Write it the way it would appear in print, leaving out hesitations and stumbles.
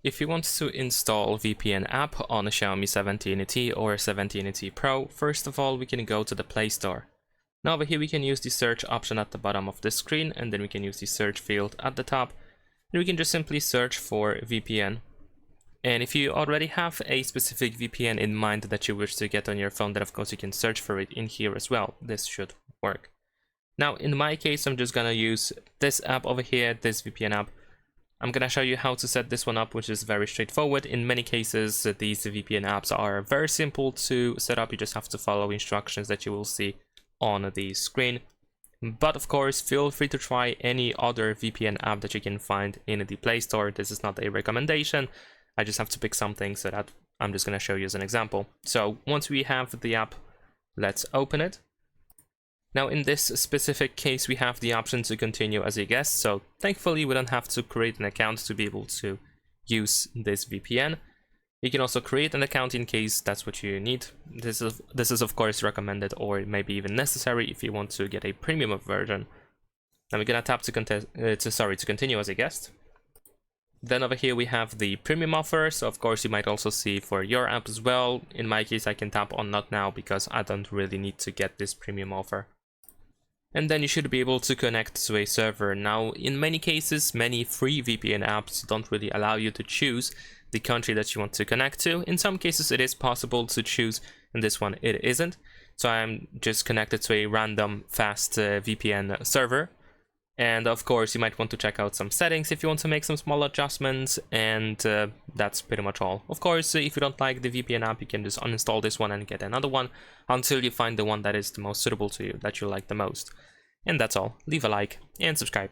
If you want to install VPN app on a Xiaomi 17T or 17T Pro, first of all we can go to the Play Store. Now over here we can use the search option at the bottom of the screen, and then we can use the search field at the top, and we can just simply search for VPN. And if you already have a specific VPN in mind that you wish to get on your phone, then of course you can search for it in here as well. This should work. Now in my case I'm just gonna use this app over here, this VPN app. I'm gonna show you how to set this one up, which is very straightforward. In many cases these VPN apps are very simple to set up. You just have to follow instructions that you will see on the screen. But of course feel free to try any other VPN app that you can find in the Play Store. This is not a recommendation. I just have to pick something, so that I'm just gonna show you as an example. So once we have the app, let's open it. Now in this specific case we have the option to continue as a guest, so thankfully we don't have to create an account to be able to use this VPN. You can also create an account in case that's what you need. This is of course recommended, or maybe even necessary if you want to get a premium version. Now we're gonna tap to continue as a guest. Then over here we have the premium offer, so of course you might also see for your app as well. In my case I can tap on not now because I don't really need to get this premium offer. And then you should be able to connect to a server. Now in many cases many free VPN apps don't really allow you to choose the country that you want to connect to. In some cases it is possible to choose, in this one it isn't. So I'm just connected to a random fast VPN server. And of course you might want to check out some settings if you want to make some small adjustments, and that's pretty much all. Of course if you don't like the VPN app you can just uninstall this one and get another one until you find the one that is the most suitable to you, that you like the most. And that's all. Leave a like and subscribe.